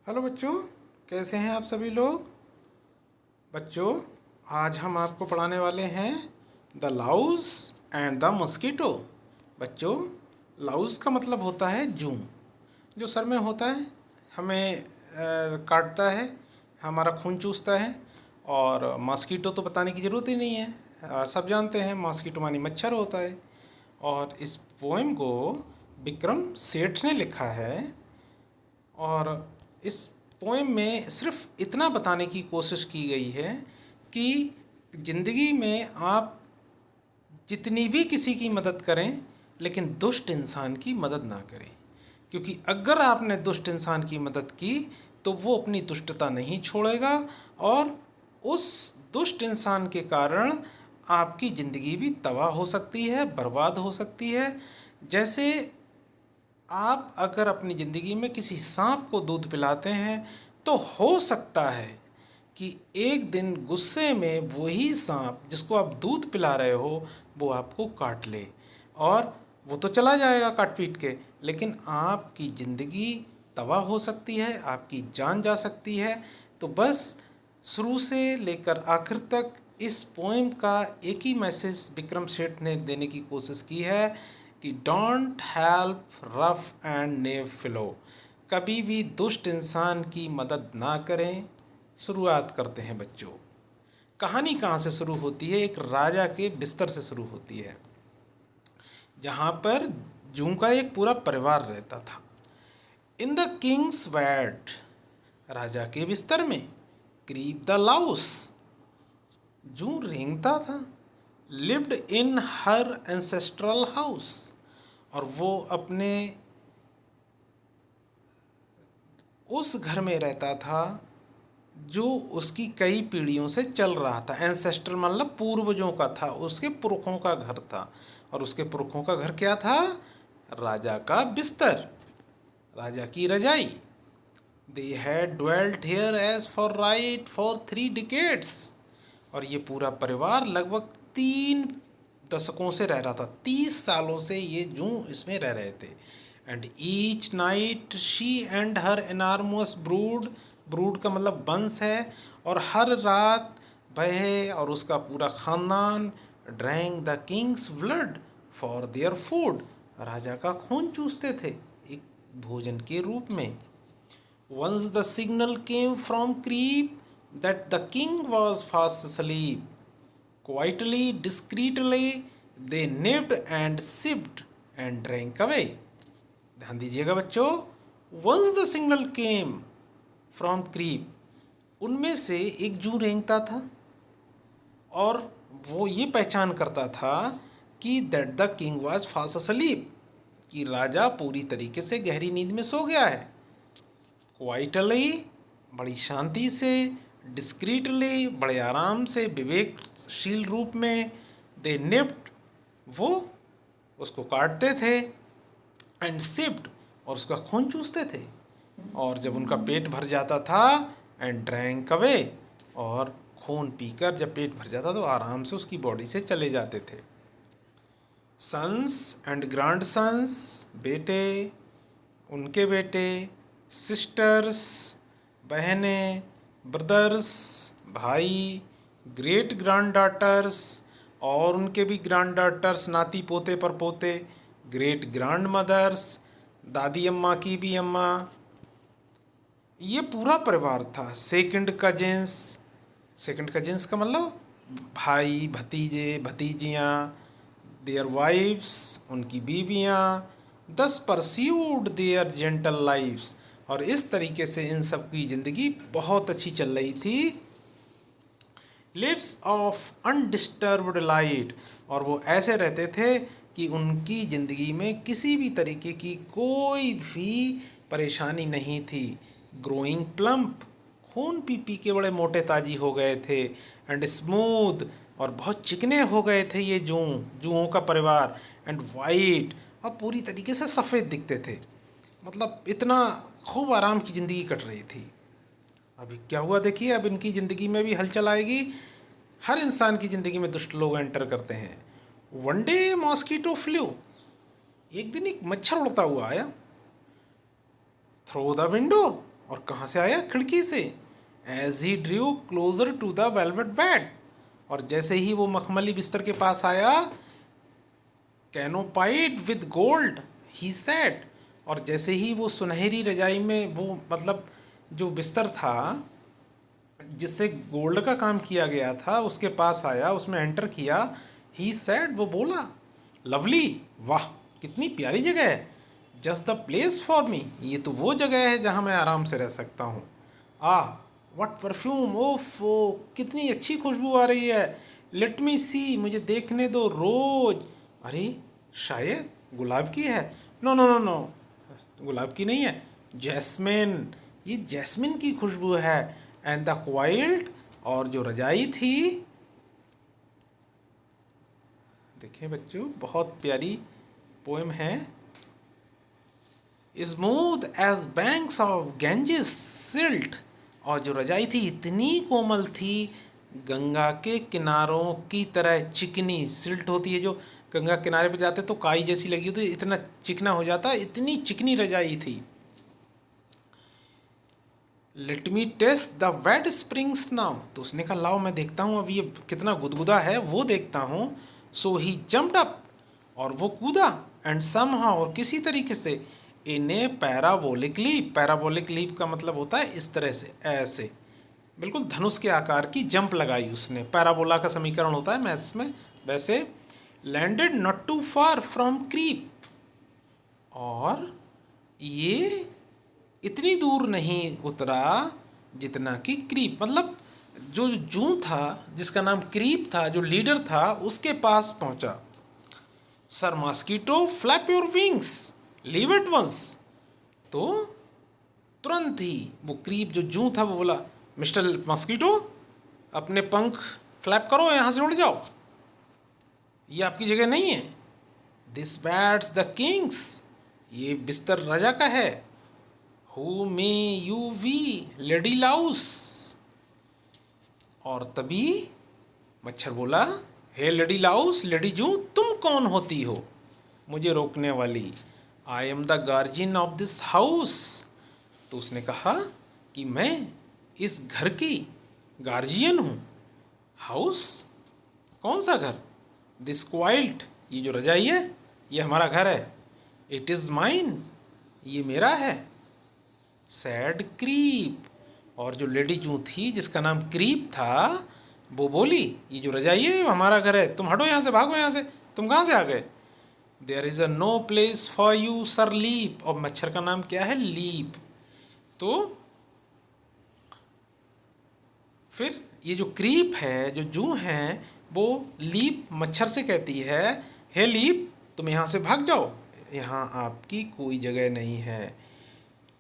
Hello बच्चों, कैसे हैं आप सभी लोग। बच्चों, आज हम आपको पढ़ाने वाले हैं the Laue's and the mosquito. बच्चों, लाउस का मतलब होता है जूं, जो सर में होता है, हमें काटता है, हमारा खून चूसता है। और मस्कीटो तो बताने की ज़रूरत ही नहीं है, सब जानते हैं मस्कीटो मानी मच्छर होता है। और इस पोएम को विक्रम सेठ ने लिखा है। और इस पोएम में सिर्फ इतना बताने की कोशिश की गई है कि ज़िंदगी में आप जितनी भी किसी की मदद करें, लेकिन दुष्ट इंसान की मदद ना करें। क्योंकि अगर आपने दुष्ट इंसान की मदद की तो वो अपनी दुष्टता नहीं छोड़ेगा, और उस दुष्ट इंसान के कारण आपकी ज़िंदगी भी तबाह हो सकती है, बर्बाद हो सकती है। जैसे आप अगर अपनी ज़िंदगी में किसी सांप को दूध पिलाते हैं तो हो सकता है कि एक दिन गुस्से में वही सांप जिसको आप दूध पिला रहे हो वो आपको काट ले, और वो तो चला जाएगा काट पीट के, लेकिन आपकी ज़िंदगी तबाह हो सकती है, आपकी जान जा सकती है। तो बस शुरू से लेकर आखिर तक इस पोएम का एक ही मैसेज विक्रम सेठ ने देने की कोशिश की है कि डोंट हेल्प रफ एंड नेव फिलो। कभी भी दुष्ट इंसान की मदद ना करें। शुरुआत करते हैं बच्चों। कहानी कहाँ से शुरू होती है? एक राजा के बिस्तर से शुरू होती है, जहाँ पर जूं का एक पूरा परिवार रहता था। इन द किंग्स बेड, राजा के बिस्तर में, क्रीप द लाउस, जूं रेंगता था। Lived in her ancestral house, और वो अपने उस घर में रहता था जो उसकी कई पीढ़ियों से चल रहा था। एंसेस्टर मतलब पूर्वजों का था, उसके पुरखों का घर था। और उसके पुरखों का घर क्या था? राजा का बिस्तर, राजा की रजाई। They had dwelt here age for right for 3 decades, और ये पूरा परिवार लगभग 3 दशकों से रह रहा था। 30 सालों से ये जूं इसमें रह रहे थे। And each night she and her एनार्मस brood, brood का मतलब वंश है, और हर रात वह और उसका पूरा खानदान drank the king's blood for their food, राजा का खून चूसते थे एक भोजन के रूप में। Once the signal came from Creep that the king was fast asleep. Quietly, discreetly, they nipped and sipped and drank away. ध्यान दीजिएगा बच्चों। Once the signal came from Creep, उनमें से एक जू रेंगता था, और वो ये पहचान करता था कि that the king was fast asleep, कि राजा पूरी तरीके से गहरी नींद में सो गया है। क्वाइटली, बड़ी शांति से, डिस्क्रीटली, बड़े आराम से, विवेकशील रूप में, दे निप्ट, वो उसको काटते थे, एंड सिप्ड, और उसका खून चूसते थे। और जब उनका पेट भर जाता था, एंड ड्रैंक अवे, और खून पीकर जब पेट भर जाता तो आराम से उसकी बॉडी से चले जाते थे। सन्स एंड ग्रैंड सन्स, बेटे, उनके बेटे, सिस्टर्स, बहनें, ब्रदर्स, भाई, ग्रेट ग्रैंड डॉटर्स, और उनके भी ग्रैंड डॉटर्स, नाती पोते पर पोते, ग्रेट ग्रैंड मदर्स, दादी अम्मा की भी अम्मा, ये पूरा परिवार था। सेकंड कजिन्स, सेकंड कजिन्स का मतलब भाई, भतीजे, भतीजियाँ, देयर वाइफ्स, उनकी बीवियाँ, दस परस्यूड देयर जेंटल लाइफ्स, और इस तरीके से इन सब की ज़िंदगी बहुत अच्छी चल रही थी। लिव्स ऑफ अनडिस्टर्ब्ड लाइट, और वो ऐसे रहते थे कि उनकी ज़िंदगी में किसी भी तरीके की कोई भी परेशानी नहीं थी। ग्रोइंग प्लम्प, खून पी पी के बड़े मोटे ताजी हो गए थे। एंड स्मूथ, और बहुत चिकने हो गए थे ये जूओं का परिवार। एंड वाइट, और पूरी तरीके से सफ़ेद दिखते थे। मतलब इतना खूब आराम की ज़िंदगी कट रही थी। अभी क्या हुआ देखिए, अब इनकी ज़िंदगी में भी हलचल आएगी। हर इंसान की ज़िंदगी में दुष्ट लोग एंटर करते हैं। वन डे मॉस्कीटो फ्लू, एक दिन एक मच्छर उड़ता हुआ आया। थ्रू द विंडो, और कहाँ से आया? खिड़की से। As he drew closer to the velvet bed, और जैसे ही वो मखमली बिस्तर के पास आया, canopied with gold he said, और जैसे ही वो सुनहरी रजाई में वो मतलब जो बिस्तर था जिससे गोल्ड का काम किया गया था उसके पास आया, उसमें एंटर किया, ही सेड, वो बोला, लवली, वाह कितनी प्यारी जगह है, just the place for me, ये तो वो जगह है जहाँ मैं आराम से रह सकता हूँ। आ व्हाट परफ्यूम, ओफ ओ कितनी अच्छी खुशबू आ रही है, लेट मी सी, मुझे देखने दो रोज, अरे शायद गुलाब की है, नो नो नो नो, गुलाब की नहीं है, जैस्मिन, ये जैस्मिन की खुशबू है, एंड द क्वाइल्ट, और जो रजाई थी, देखिए बच्चों बहुत प्यारी पोएम है, smooth as banks of Ganges silt, और जो रजाई थी इतनी कोमल थी, गंगा के किनारों की तरह चिकनी, सिल्ट होती है जो गंगा किनारे पे जाते तो काई जैसी लगी होती, इतना चिकना हो जाता, इतनी चिकनी रजाई थी। Let me test the wet springs now, तो उसने कहा लाओ मैं देखता हूँ अब ये कितना गुदगुदा है, वो देखता हूँ। सो ही जम्प्ड अप, और वो कूदा, एंड समहाउ, और किसी तरीके से, in a parabolic leap, parabolic leap का मतलब होता है इस तरह से, ऐसे बिल्कुल धनुष के आकार की जंप लगाई उसने, पैराबोला का समीकरण होता है मैथ्स में वैसे। Landed not too far from Creep, और ये इतनी दूर नहीं उतरा जितना कि क्रीप, मतलब जो जू था जिसका नाम क्रीप था, जो लीडर था, उसके पास पहुंचा। Sir mosquito flap your wings, leave at once, तो तुरंत ही वो क्रीप जो जू था वो बोला, मिस्टर मॉस्किटो अपने पंख फ्लैप करो, यहाँ से उड़ जाओ, ये आपकी जगह नहीं है। दिस बैट्स द किंग्स, ये बिस्तर राजा का है। Who may you be lady louse, और तभी मच्छर बोला, हे लेडी लाउस, लेडी जू तुम कौन होती हो मुझे रोकने वाली? I am the guardian of this house, तो उसने कहा कि मैं इस घर की गार्जियन हूँ। हाउस, कौन सा घर? दिस क्वाइल्ट, ये जो रजाई है ये हमारा घर है। इट इज़ माइन, ये मेरा है। सैड क्रीप, और जो लेडी जू थी जिसका नाम क्रीप था, वो बोली, ये जो रजाई है ये हमारा घर है, तुम हटो यहाँ से, भागो यहाँ से, तुम कहाँ से आ गए? There is a no place for you sir leap, और मच्छर का नाम क्या है? लीप। तो फिर ये जो क्रीप है, जो जू हैं, वो लीप मच्छर से कहती है, हे लीप तुम यहाँ से भाग जाओ, यहाँ आपकी कोई जगह नहीं है।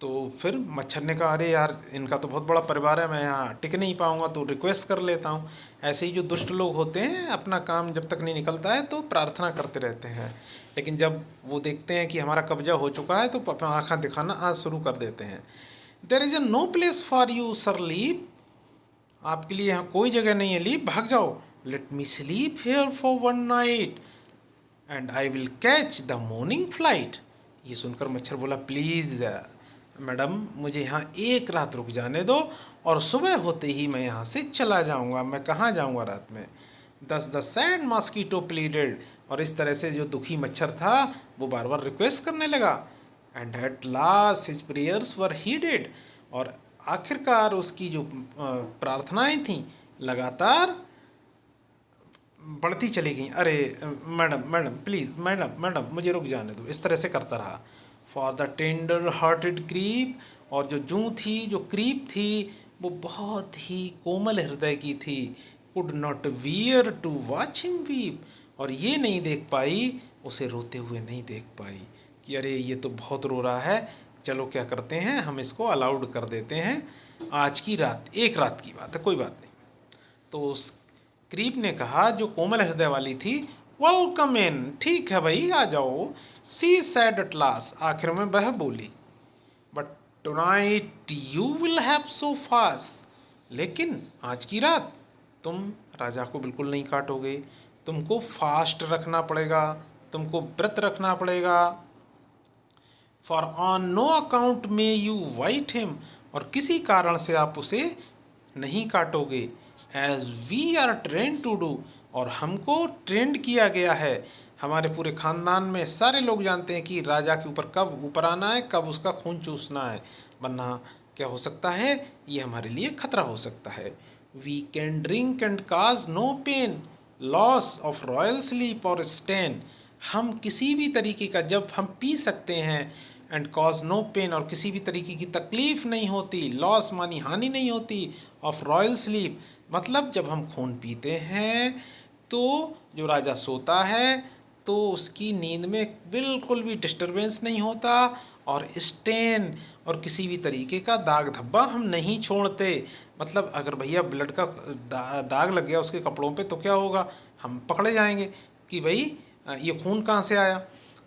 तो फिर मच्छर ने कहा, अरे यार इनका तो बहुत बड़ा परिवार है, मैं यहाँ टिक नहीं पाऊँगा, तो रिक्वेस्ट कर लेता हूँ। ऐसे ही जो दुष्ट लोग होते हैं अपना काम जब तक नहीं निकलता है तो प्रार्थना करते रहते हैं, लेकिन जब वो देखते हैं कि हमारा कब्जा हो चुका है तो अपना आँखें दिखाना आज शुरू कर देते हैं। There is a no place for you sir leap, आपके लिए यहाँ कोई जगह नहीं है लीप, भाग जाओ। Let me sleep here for one night and I will catch the morning flight. ये सुनकर मच्छर बोला, प्लीज़ मैडम मुझे यहाँ एक रात रुक जाने दो, और सुबह होते ही मैं यहाँ से चला जाऊँगा, मैं कहाँ जाऊँगा रात में। दस द सैड मॉस्किटो प्लीडेड, और इस तरह से जो दुखी मच्छर था वो बार बार रिक्वेस्ट करने लगा। And at last his prayers were heeded, और आखिरकार उसकी जो प्रार्थनाएं थीं लगातार बढ़ती चली गई। अरे madam madam please, madam madam मुझे रुक जाने दो, इस तरह से करता रहा। For the tender hearted Creep, और जो जू थी, जो क्रीप थी, वो बहुत ही कोमल हृदय की थी। Could not bear to watch him weep, और ये नहीं देख पाई, उसे रोते हुए नहीं देख पाई कि अरे ये तो बहुत रो रहा है, चलो क्या करते हैं हम इसको अलाउड कर देते हैं, आज की रात, एक रात की बात है, कोई बात नहीं। तो उस क्रीप ने कहा, जो कोमल हृदय वाली थी, वेलकम इन, ठीक है भाई आ जाओ। सी सैड एट लास्ट, आखिर में वह बोली, but tonight you will have so fast, लेकिन आज की रात तुम राजा को बिल्कुल नहीं काटोगे, तुमको फास्ट रखना पड़ेगा, तुमको व्रत रखना पड़ेगा। फॉर ऑन नो अकाउंट में यू वाइट हिम, और किसी कारण से आप उसे नहीं काटोगे। As we are trained to do, और हमको ट्रेंड किया गया है, हमारे पूरे खानदान में सारे लोग जानते हैं कि राजा के ऊपर कब ऊपर आना है, कब उसका खून चूसना है, वरना क्या हो सकता है, ये हमारे लिए खतरा हो सकता है। We can drink and cause no pain, loss of royal sleep और स्टेन। हम किसी भी तरीके का, जब हम पी सकते हैं, एंड कॉज नो पेन, और किसी भी तरीके की तकलीफ़ नहीं होती, लॉस मानी हानि नहीं होती, ऑफ रॉयल स्लीप मतलब जब हम खून पीते हैं तो जो राजा सोता है तो उसकी नींद में बिल्कुल भी डिस्टरबेंस नहीं होता, और स्टेन और किसी भी तरीके का दाग धब्बा हम नहीं छोड़ते। मतलब अगर भैया ब्लड का दाग लग गया उसके कपड़ों पे तो क्या होगा, हम पकड़े जाएंगे कि भाई ये खून कहाँ से आया।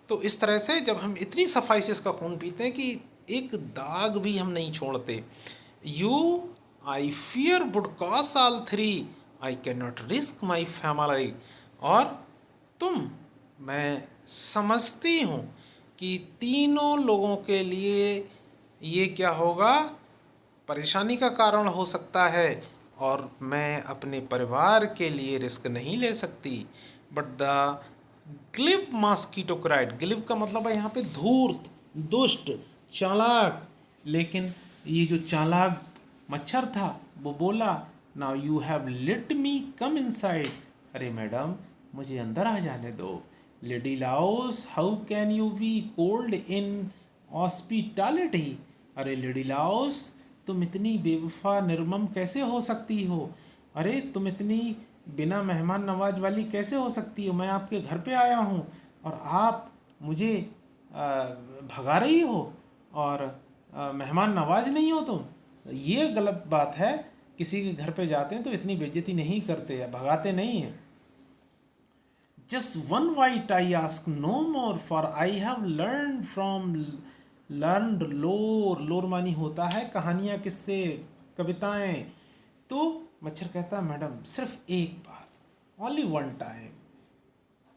तो इस तरह से जब हम इतनी सफाई से इसका खून पीते हैं कि एक दाग भी हम नहीं छोड़ते। You I fear would cos all three, I can not risk my family. और तुम, मैं समझती हूँ कि तीनों लोगों के लिए ये क्या होगा, परेशानी का कारण हो सकता है, और मैं अपने परिवार के लिए रिस्क नहीं ले सकती। But the glib mosquito cried, glib का मतलब है यहाँ पे धूर्त, दुष्ट, चालाक। लेकिन ये जो चालाक मच्छर था वो बोला, now you have let me come inside. अरे मैडम, मुझे अंदर आ जाने दो। Lady louse, how can you be cold in hospitality. अरे लेडी लाउस, तुम इतनी बेवफा निर्मम कैसे हो सकती हो। अरे तुम इतनी बिना मेहमान नवाज वाली कैसे हो सकती हो। मैं आपके घर पे आया हूँ और आप मुझे भगा रही हो, और मेहमान नवाज नहीं हो तुम। ये गलत बात है। किसी के घर पे जाते हैं तो इतनी बेइज्जती नहीं करते, भगाते नहीं हैं। Just one white I ask no more, for I have learned lore। lore मानी होता है कहानियाँ, किस्से, कविताएं। तो मच्छर कहता है, मैडम सिर्फ एक बार, ओनली वन टाइम,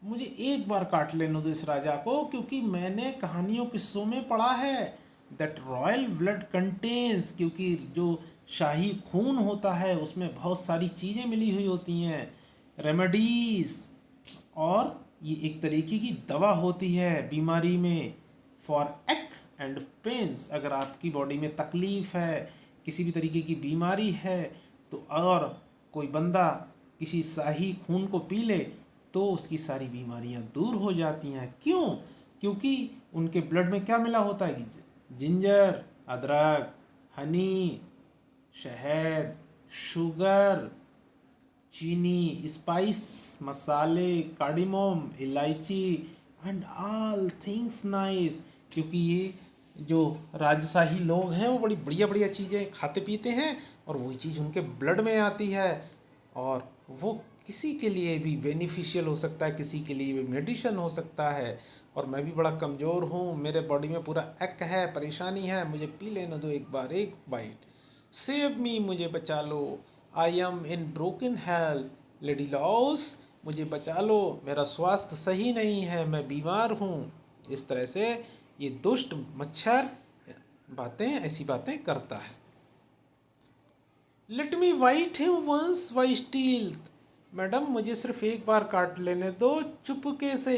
मुझे एक बार काट लेने दो इस राजा को, क्योंकि मैंने कहानियों किस्सों में पढ़ा है दैट रॉयल ब्लड कंटेन्स, क्योंकि जो शाही खून होता है उसमें बहुत सारी चीज़ें मिली हुई होती हैं, रेमेडीज, और ये एक तरीके की दवा होती है बीमारी में, फॉर एक एंड पेंस। अगर आपकी बॉडी में तकलीफ़ है, किसी भी तरीके की बीमारी है, तो अगर कोई बंदा किसी शाही खून को पी ले तो उसकी सारी बीमारियां दूर हो जाती हैं। क्यों? क्योंकि उनके ब्लड में क्या मिला होता है कि जिंजर, अदरक, हनी, शहद, शुगर, चीनी, स्पाइस, मसाले, कार्डिमोम, इलायची, एंड ऑल थिंग्स नाइस। क्योंकि ये जो राजशाही लोग हैं वो बड़ी बढ़िया बढ़िया चीज़ें खाते पीते हैं, और वही चीज़ उनके ब्लड में आती है, और वो किसी के लिए भी बेनिफिशियल हो सकता है, किसी के लिए भी मेडिसिन हो सकता है। और मैं भी बड़ा कमज़ोर हूँ, मेरे बॉडी में पूरा एक है, परेशानी है, मुझे पी लेने दो एक बार, एक बाइट, सेव मी, मुझे बचा लो। I am in broken health, lady loss, मुझे बचा लो, मेरा स्वास्थ्य सही नहीं है, मैं बीमार हूँ। इस तरह से ये दुष्ट मच्छर बातें, ऐसी बातें करता है। Let me white him once by stealth, madam मुझे सिर्फ एक बार काट लेने दो चुपके से।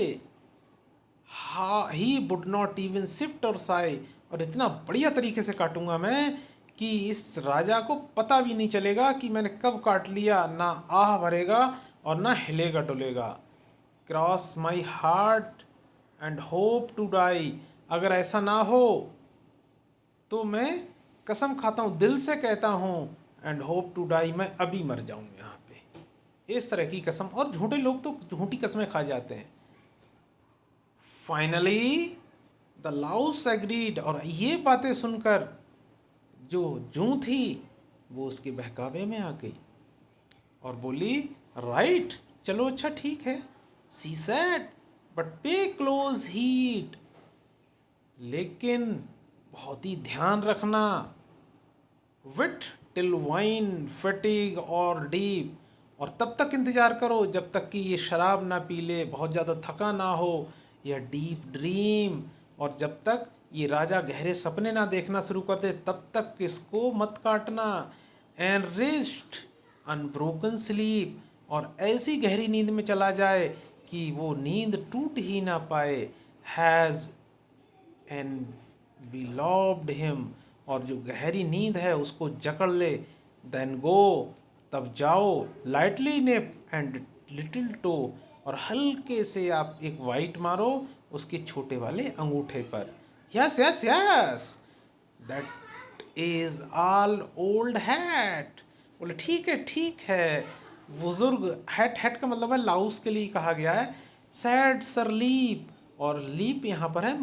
हा he would not even shift और साई, और इतना बढ़िया तरीके से काटूंगा मैं कि इस राजा को पता भी नहीं चलेगा कि मैंने कब काट लिया, ना आह भरेगा और ना हिलेगा डुलेगा। Cross my heart and hope to die, अगर ऐसा ना हो तो मैं कसम खाता हूँ, दिल से कहता हूँ, एंड होप टू डाई, मैं अभी मर जाऊँ यहाँ पे। इस तरह की कसम, और झूठे लोग तो झूठी कसमें खा जाते हैं। फाइनली द लाउस एग्रीड, और ये बातें सुनकर जो जूं थी वो उसके बहकावे में आ गई और बोली, राइट, चलो अच्छा ठीक है। सी सेड, बट पे क्लोज हीट, लेकिन बहुत ही ध्यान रखना। विट टिल वाइन फटीग और डीप, और तब तक इंतज़ार करो जब तक कि ये शराब ना पी ले, बहुत ज़्यादा थका ना हो, या डीप ड्रीम, और जब तक ये राजा गहरे सपने ना देखना शुरू कर दे तब तक इसको मत काटना। एंड रेस्ट अनब्रोकन स्लीप, और ऐसी गहरी नींद में चला जाए कि वो नींद टूट ही ना पाए। Has and we loved him, और जो गहरी नींद है उसको जकड़ ले। देन गो, तब जाओ। Lightly nap and little toe, और हल्के से आप एक वाइट मारो उसके छोटे वाले अंगूठे पर। Yes yes yes, that is all old hat. बोले ठीक है। बुजुर्ग, हैट, हैट का मतलब है लाउस के लिए कहा गया है। सैड सर लीप, और लीप यहाँ पर है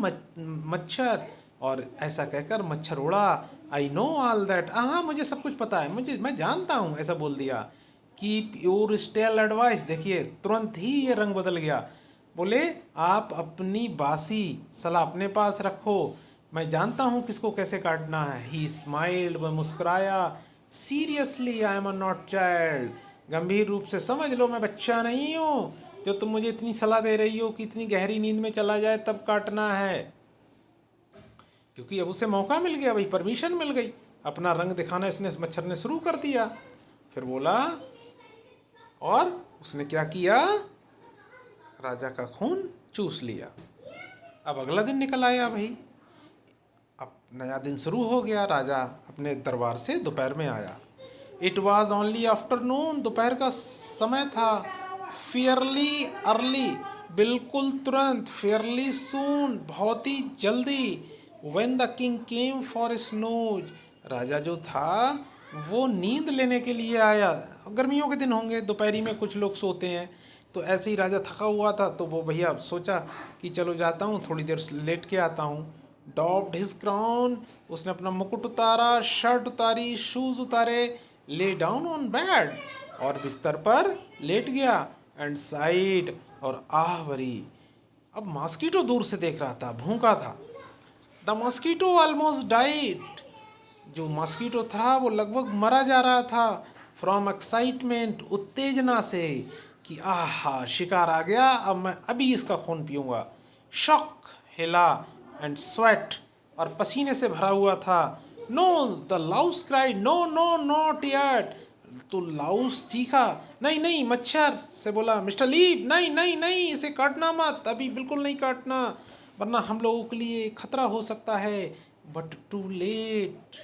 मच्छर, और ऐसा कहकर मच्छर उड़ा। आई नो ऑल दैट, हाँ मुझे सब कुछ पता है, मैं जानता हूँ, ऐसा बोल दिया। कीप योर स्टेल एडवाइस, देखिए तुरंत ही ये रंग बदल गया। बोले आप अपनी बासी सलाह अपने पास रखो, मैं जानता हूँ किसको कैसे काटना है। ही स्माइल्ड, वह मुस्कुराया। Seriously I am not child, गंभीर रूप से समझ लो मैं बच्चा नहीं हूँ जो तुम मुझे इतनी सलाह दे रही हो कि इतनी गहरी नींद में चला जाए तब काटना है। क्योंकि अब उसे मौका मिल गया, भाई परमिशन मिल गई, अपना रंग दिखाना इसने मच्छर ने शुरू कर दिया। फिर बोला, और उसने क्या किया, राजा का खून चूस लिया। अब अगला दिन निकल आया भाई, अब नया दिन शुरू हो गया। राजा अपने दरबार से दोपहर में आया। इट वॉज ओनली आफ्टरनून, दोपहर का समय था। फेयरली अर्ली, बिल्कुल तुरंत। फेयरली सून, बहुत ही जल्दी। When the king came for snooze, राजा जो था वो नींद लेने के लिए आया। गर्मियों के दिन होंगे, दोपहरी में कुछ लोग सोते हैं, तो ऐसे ही राजा थका हुआ था, तो वो भैया सोचा कि चलो जाता हूँ थोड़ी देर लेट के आता हूँ। डॉप्ड हिज क्राउन, उसने अपना मुकुट उतारा, शर्ट उतारी, शूज उतारे। ले डाउन ऑन बेड, और बिस्तर पर लेट गया। एंड साइड, और आह भरी। अब मॉस्किटो दूर से देख रहा था, भूखा था। द मॉस्किटो ऑलमोस्ट डाइड, जो मॉस्किटो था वो लगभग मरा जा रहा था। फ्रॉम एक्साइटमेंट, उत्तेजना से, कि आहा शिकार आ गया, अब मैं अभी इसका खून पीऊँगा। शॉक, हिला। एंड स्वेट, और पसीने से भरा हुआ था। No, the louse cried, no no not yet, तो लाउस चीखा, नहीं नहीं। मच्छर से बोला, मिस्टर लीप, नहीं नहीं नहीं, इसे काटना मत, अभी बिल्कुल नहीं काटना, वरना हम लोगों के लिए खतरा हो सकता है। But too late,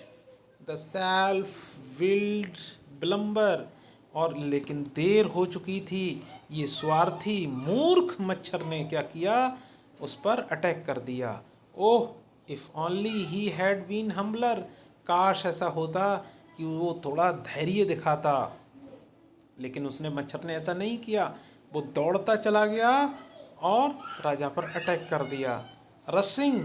the self willed blunder, और लेकिन देर हो चुकी थी। ये स्वार्थी मूर्ख मच्छर ने क्या किया, उस पर अटैक कर दिया। Oh, if only he had been humbler, काश ऐसा होता कि वो थोड़ा धैर्य दिखाता। लेकिन उसने, मच्छर ने ऐसा नहीं किया, वो दौड़ता चला गया और राजा पर अटैक कर दिया। Rushing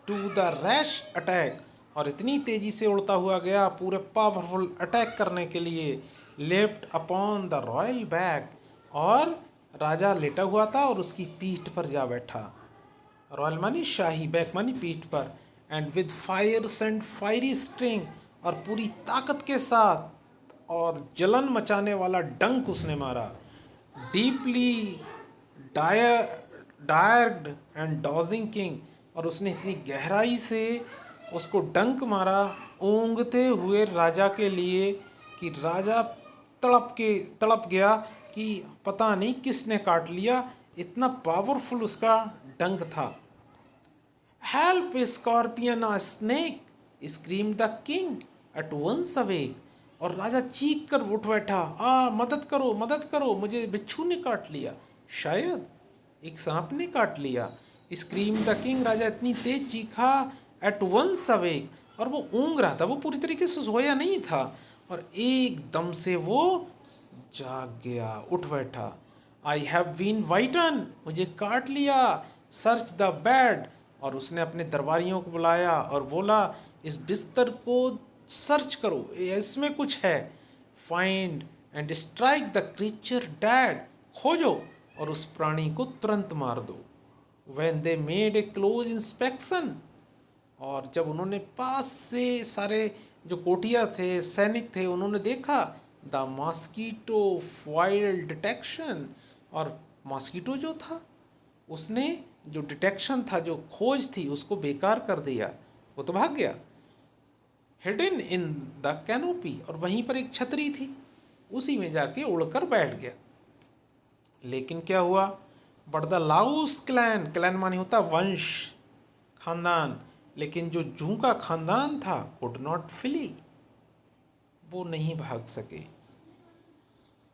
to the rash attack, और इतनी तेजी से उड़ता हुआ गया पूरे पावरफुल अटैक करने के लिए। Left upon the royal back, और राजा लेटा हुआ था और उसकी पीठ पर जा बैठा। रॉयल मानी शाही, बैक मानी पीठ पर। And with Fyers and fiery string, और पूरी ताकत के साथ और जलन मचाने वाला डंक उसने मारा। डीपली डायर्ड एंड डॉजिंग किंग, और उसने इतनी गहराई से उसको डंक मारा ऊँगते हुए राजा के लिए, कि राजा तड़प गया कि पता नहीं किसने काट लिया, इतना पावरफुल उसका डंक था। Help scorpion a snake, scream the king at once awake, और राजा चीख कर उठ बैठा, मदद करो, मुझे बिच्छू ने काट लिया, शायद एक सांप ने काट लिया। स्क्रीम द किंग, राजा इतनी तेज चीखा। एट वंस अवेक, और वो ऊँग रहा था, वो पूरी तरीके से सोया नहीं था, और एकदम से वो जाग गया, उठ बैठा। आई हैव बीन वाइटन, मुझे काट लिया। सर्च द बेड, और उसने अपने दरबारियों को बुलाया और बोला, इस बिस्तर को सर्च करो, इसमें कुछ है। Find and strike the creature dead, खोजो और उस प्राणी को तुरंत मार दो। When they made a close inspection, और जब उन्होंने पास से सारे जो कोटिया थे, सैनिक थे, उन्होंने देखा, द मॉस्किटो फाइल डिटेक्शन, और मॉस्किटो जो था उसने जो डिटेक्शन था, जो खोज थी, उसको बेकार कर दिया। वो तो भाग गया। हिडन इन द कैनोपी, और वहीं पर एक छतरी थी, उसी में जाके उड़कर बैठ गया। लेकिन क्या हुआ, but the Laue's clan, clan माने होता वंश, खानदान, लेकिन जो जू का खानदान था, कुड नॉट फ्ली, वो नहीं भाग सके।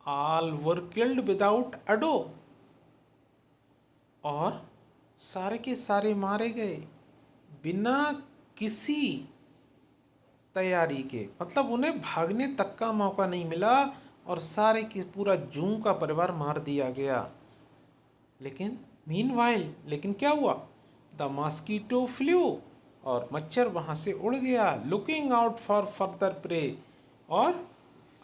ऑल वर किल्ड विदाउट अडो, और सारे के सारे मारे गए बिना किसी तैयारी के, मतलब उन्हें भागने तक का मौका नहीं मिला, और सारे के पूरा जू का परिवार मार दिया गया। लेकिन मीनवाइल, लेकिन क्या हुआ, द मॉस्किटो फ्लू, और मच्छर वहाँ से उड़ गया, looking out for further prey, और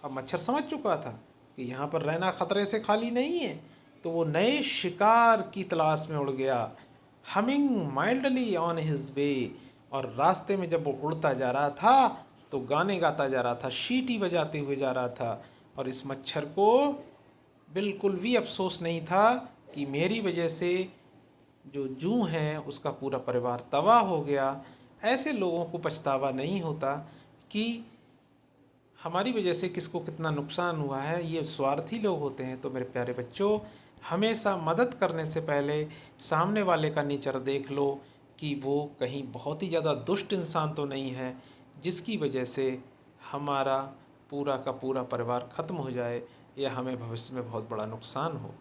अब मच्छर समझ चुका था कि यहाँ पर रहना खतरे से खाली नहीं है, तो वो नए शिकार की तलाश में उड़ गया। Humming mildly on his way, और रास्ते में जब वो उड़ता जा रहा था तो गाने गाता जा रहा था, शीटी बजाते हुए जा रहा था, और इस मच्छर को बिल्कुल भी अफसोस नहीं था कि मेरी वजह से जो जू हैं उसका पूरा परिवार तबाह हो गया। ऐसे लोगों को पछतावा नहीं होता कि हमारी वजह से किसको कितना नुकसान हुआ है, ये स्वार्थी लोग होते हैं। तो मेरे प्यारे बच्चों, हमेशा मदद करने से पहले सामने वाले का नेचर देख लो कि वो कहीं बहुत ही ज़्यादा दुष्ट इंसान तो नहीं है, जिसकी वजह से हमारा पूरा का पूरा परिवार ख़त्म हो जाए या हमें भविष्य में बहुत बड़ा नुकसान हो।